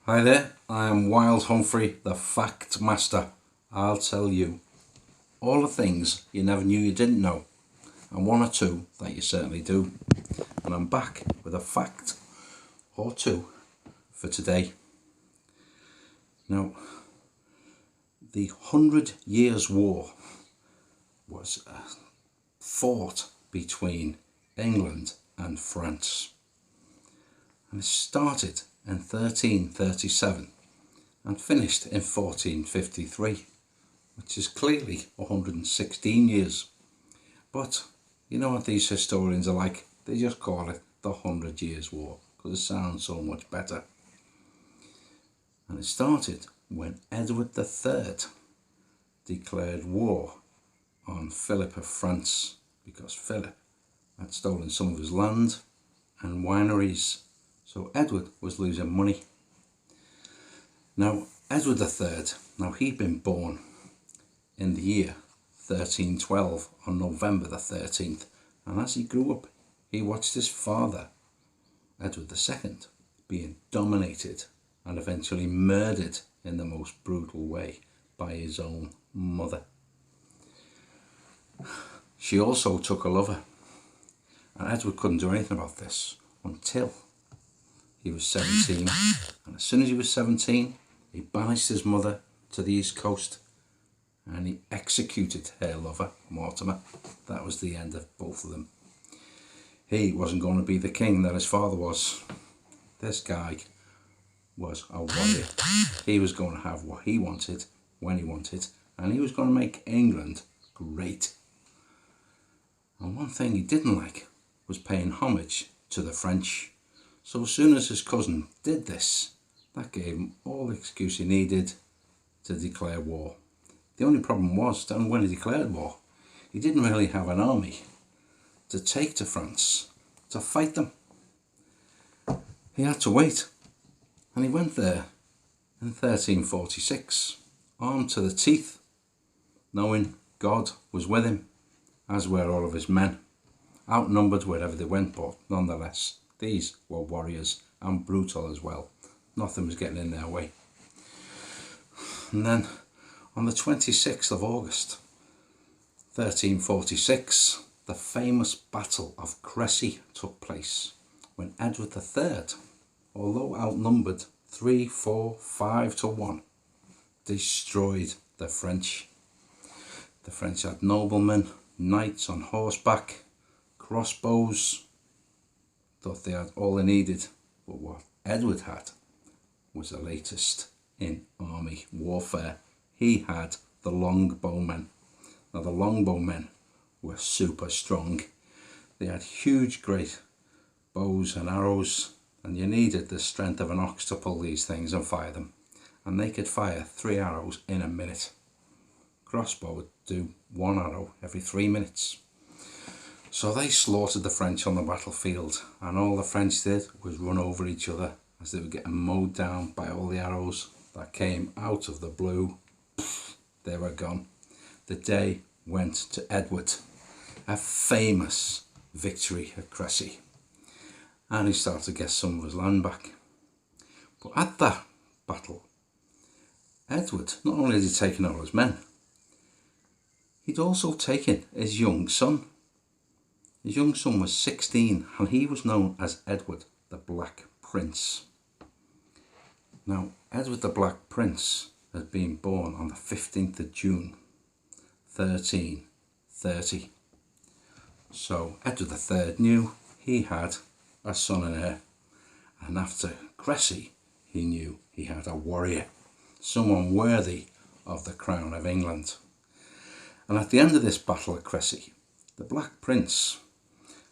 Hi there, I am Wild Humphrey, the Fact Master. I'll tell you all the things you never knew you didn't know, and one or two that you certainly do. And I'm back with a fact or two for today. Now, the 100 Years' War was fought between England and France. And it started in 1337 and finished in 1453, which is clearly 116 years. But you know what these historians are like? They just call it the 100 Years' War because it sounds so much better. And it started when Edward III declared war on Philip of France because Philip had stolen some of his land and wineries. So Edward was losing money. Now, Edward III, he'd been born in the year 1312 on November the 13th. And as he grew up, he watched his father, Edward II, being dominated and eventually murdered in the most brutal way by his own mother. She also took a lover. And Edward couldn't do anything about this until he was 17, and as soon as he was 17, he banished his mother to the East Coast and he executed her lover, Mortimer. That was the end of both of them. He wasn't going to be the king that his father was. This guy was a warrior. He was going to have what he wanted, when he wanted, and he was going to make England great. And one thing he didn't like was paying homage to the French. So as soon as his cousin did this, that gave him all the excuse he needed to declare war. The only problem was that when he declared war, he didn't really have an army to take to France to fight them. He had to wait, and he went there in 1346, armed to the teeth, knowing God was with him, as were all of his men, outnumbered wherever they went, but nonetheless, these were warriors and brutal as well. Nothing was getting in their way. And then on the 26th of August 1346, the famous Battle of Crecy took place when Edward III, although outnumbered 3, 4, 5 to 1, destroyed the French. The French had noblemen, knights on horseback, crossbows. Thought they had all they needed, but what Edward had was the latest in army warfare. He had the longbowmen. Now the longbowmen were super strong. They had huge great bows and arrows, and you needed the strength of an ox to pull these things and fire them. And they could fire 3 arrows in a minute. Crossbow would do 1 arrow every 3 minutes. So they slaughtered the French on the battlefield, and all the French did was run over each other as they were getting mowed down by all the arrows that came out of the blue. They were gone. The day went to Edward, a famous victory at Crecy, and he started to get some of his land back. But at that battle, Edward, not only had he taken all his men, he'd also taken his young son. His young son was 16 and he was known as Edward the Black Prince. Now, Edward the Black Prince had been born on the 15th of June 1330. So Edward III knew he had a son and heir, and after Crecy he knew he had a warrior, someone worthy of the crown of England. And at the end of this battle at Crecy, the Black Prince,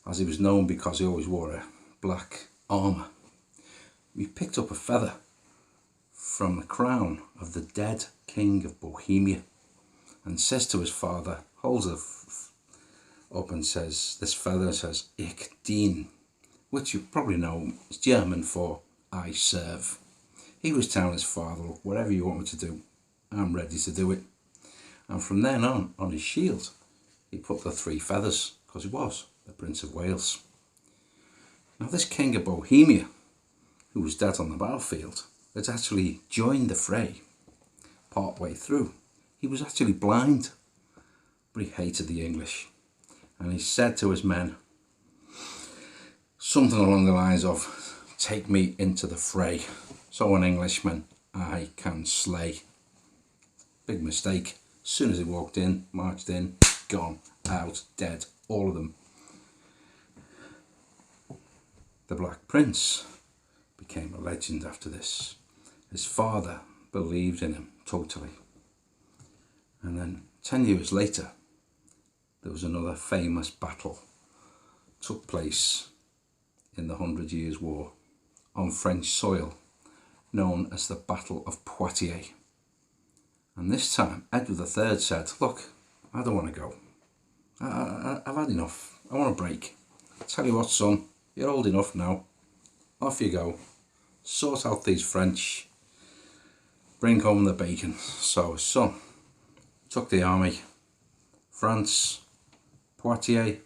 as he was known because he always wore a black armour, he picked up a feather from the crown of the dead king of Bohemia and says to his father, holds it up and says, this feather says, Ich dien, which you probably know is German for I serve. He was telling his father, whatever you want me to do, I'm ready to do it. And from then on his shield, he put the 3 feathers, because he was the Prince of Wales. Now this King of Bohemia, who was dead on the battlefield, had actually joined the fray part way through. He was actually blind, but he hated the English. And he said to his men something along the lines of, "Take me into the fray, so an Englishman I can slay." Big mistake. As soon as he walked in, marched in, gone, out, dead, all of them. The Black Prince became a legend after this. His father believed in him totally. And then 10 years later, there was another famous battle took place in the 100 Years' War on French soil, known as the Battle of Poitiers. And this time, Edward III said, "Look, I don't want to go. I've had enough. I want a break. Tell you what, son, you're old enough now. Off you go. Sort out these French. Bring home the bacon." So his son took the army. France, Poitiers.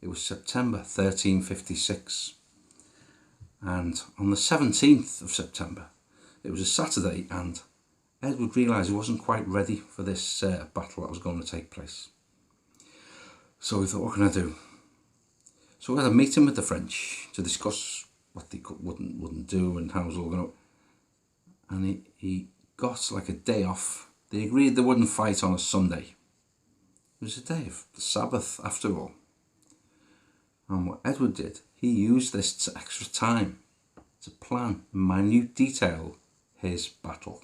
It was September 1356. And on the 17th of September, it was a Saturday, and Edward realised he wasn't quite ready for this battle that was going to take place. So he thought, what can I do? So we had a meeting with the French to discuss what they wouldn't do and how it was all going to. And he got like a day off. They agreed they wouldn't fight on a Sunday. It was a day of the Sabbath after all. And what Edward did, he used this extra time to plan in minute detail his battle.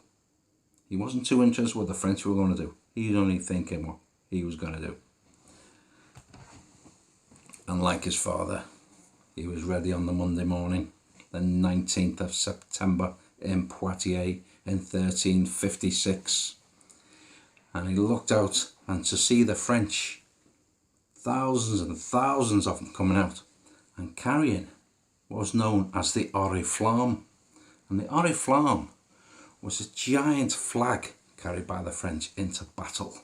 He wasn't too interested what the French were going to do. He was only thinking what he was going to do. And like his father, he was ready on the Monday morning, the 19th of September in Poitiers in 1356. And he looked out, and to see the French, thousands and thousands of them coming out and carrying what was known as the Oriflamme. And the Oriflamme was a giant flag carried by the French into battle.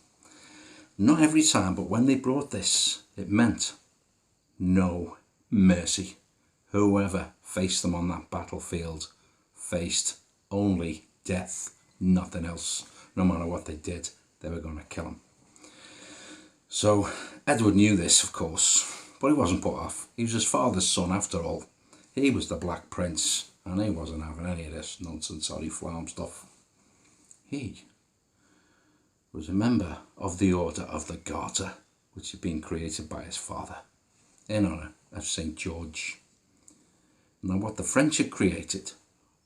Not every time, but when they brought this, it meant no mercy. Whoever faced them on that battlefield faced only death, nothing else. No matter what they did, they were going to kill them. So Edward knew this, of course, but he wasn't put off. He was his father's son after all. He was the Black Prince, and he wasn't having any of this nonsense Oriflamme stuff. He was a member of the Order of the Garter, which had been created by his father in honour of St. George. Now what the French had created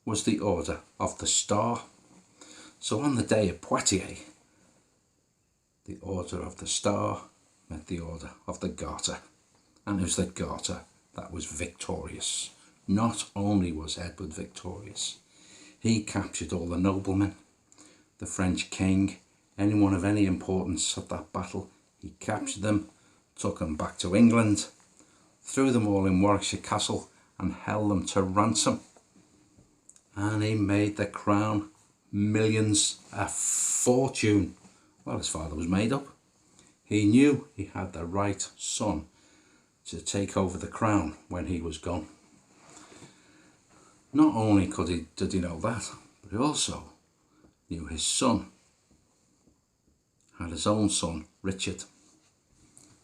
was the Order of the Star. So on the day of Poitiers, the Order of the Star met the Order of the Garter. And it was the Garter that was victorious. Not only was Edward victorious, he captured all the noblemen, the French king, anyone of any importance at that battle. He captured them, took them back to England, threw them all in Warwickshire Castle and held them to ransom. And he made the crown millions, a fortune. Well, his father was made up. He knew he had the right son to take over the crown when he was gone. Not only did he know that, but he also knew his son had his own son, Richard.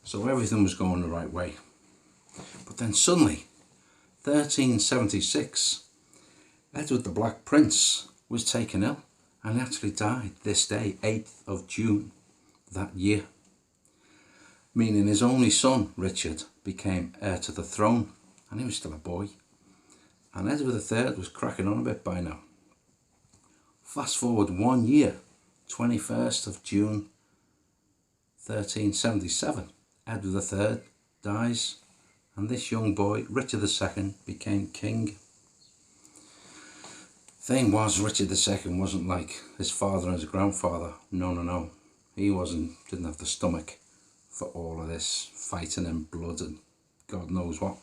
So everything was going the right way. But then suddenly, 1376, Edward the Black Prince was taken ill and he actually died this day, 8th of June that year. Meaning his only son, Richard, became heir to the throne, and he was still a boy. And Edward III was cracking on a bit by now. Fast forward 1 year, 21st of June 1377, Edward III dies, and this young boy, Richard II, became king. Thing was, Richard II wasn't like his father and his grandfather. No. He didn't have the stomach for all of this fighting and blood and God knows what.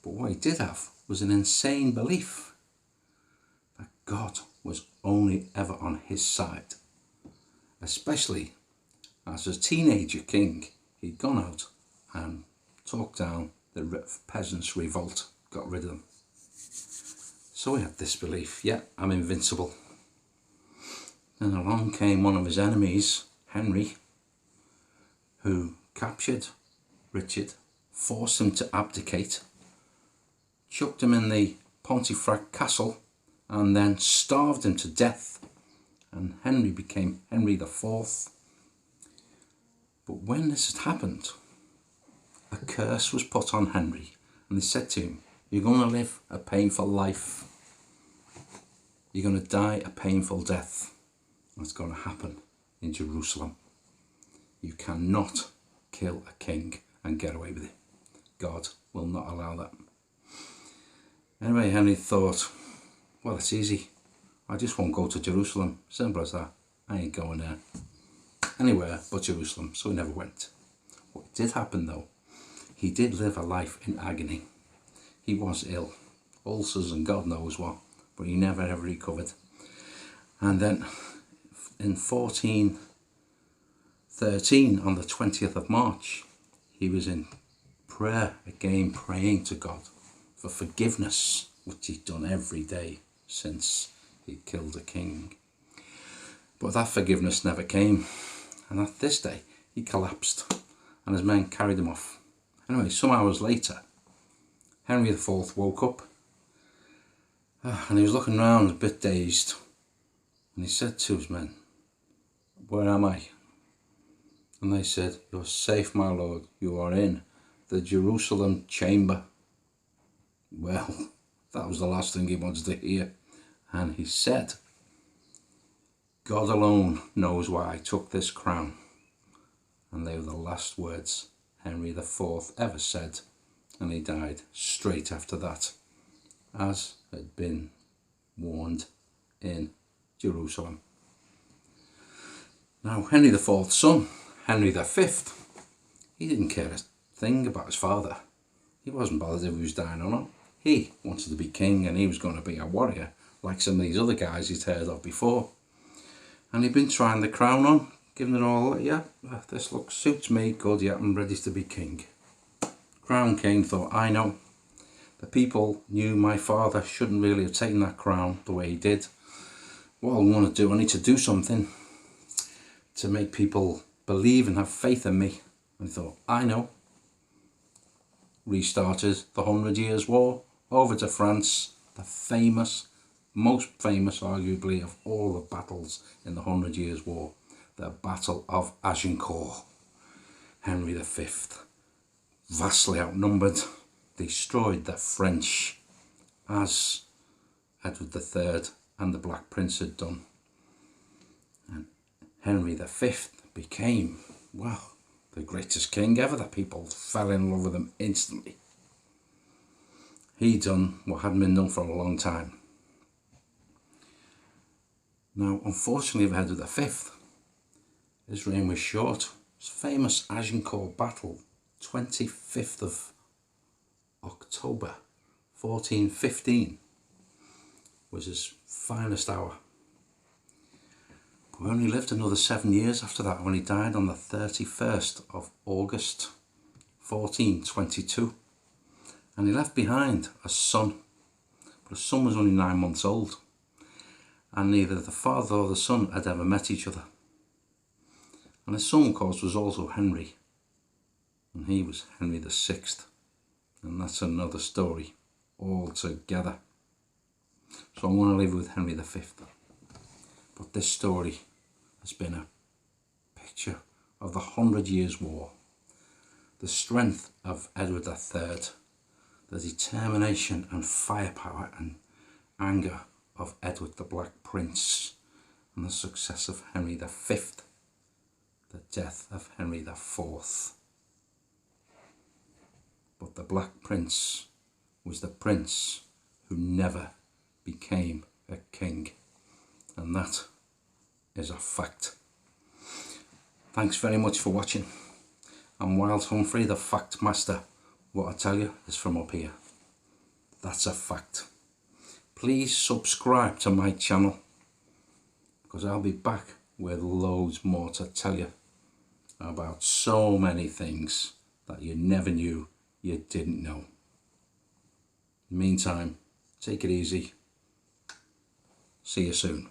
But what he did have was an insane belief that God was only ever on his side. Especially as a teenager king, he'd gone out and talked down the peasants' revolt, got rid of them. So he had this belief, yeah, I'm invincible. Then along came one of his enemies, Henry, who captured Richard, forced him to abdicate, chucked him in the Pontefract castle, and then starved him to death. And Henry became Henry IV. But when this had happened, a curse was put on Henry, and they said to him, you're going to live a painful life. You're going to die a painful death. That's going to happen in Jerusalem. You cannot kill a king and get away with it. God will not allow that. Anyway, Henry thought, well, it's easy. I just won't go to Jerusalem. Simple as that. I ain't going there anywhere but Jerusalem. So he never went. What did happen though, he did live a life in agony. He was ill, ulcers and God knows what, but he never ever recovered. And then in 1413, on the 20th of March, he was in prayer again, praying to God for forgiveness, which he'd done every day since he killed a king. But that forgiveness never came, and at this day he collapsed and his men carried him off. Anyway, some hours later, Henry IV woke up and he was looking around a bit dazed, and he said to his men, where am I? And they said, you're safe, my lord, you are in the Jerusalem chamber. Well, that was the last thing he wanted to hear. And he said, God alone knows why I took this crown. And they were the last words Henry IV ever said, and he died straight after that, as had been warned in Jerusalem. Now, Henry IV's son, Henry V, he didn't care a thing about his father. He wasn't bothered if he was dying or not. He wanted to be king, and he was going to be a warrior like some of these other guys he'd heard of before. And he'd been trying the crown on, giving it all, yeah, this look suits me, good, yeah, I'm ready to be king. Crown King thought, I know, the people knew my father shouldn't really have taken that crown the way he did. What I want to do, I need to do something to make people believe and have faith in me. And he thought, I know. Restarted the 100 Years' War over to France, the famous, most famous arguably of all the battles in the 100 Years' War, the Battle of Agincourt. Henry V, vastly outnumbered, destroyed the French as Edward III and the Black Prince had done. And Henry V became, well, the greatest king ever. The people fell in love with him instantly. He done what hadn't been done for a long time. Now, unfortunately for Edward V, his reign was short. His famous Agincourt battle, 25th of October 1415, was his finest hour. But he only lived another 7 years after that, when he died on the 31st of August 1422. And he left behind a son, but his son was only 9 months old, and neither the father or the son had ever met each other. And his son, of course, was also Henry, and he was Henry VI, and that's another story altogether. So I'm going to leave it with Henry V. But this story has been a picture of the 100 Years' War, the strength of Edward III, the determination and firepower and anger of Edward the Black Prince, and the success of Henry V, the death of Henry IV. But the Black Prince was the prince who never became a king, and that is a fact. Thanks very much for watching. I'm Wild Humphrey, the Fact Master. What I tell you is from up here. That's a fact. Please subscribe to my channel, because I'll be back with loads more to tell you about so many things that you never knew you didn't know. In the meantime, take it easy, See you soon.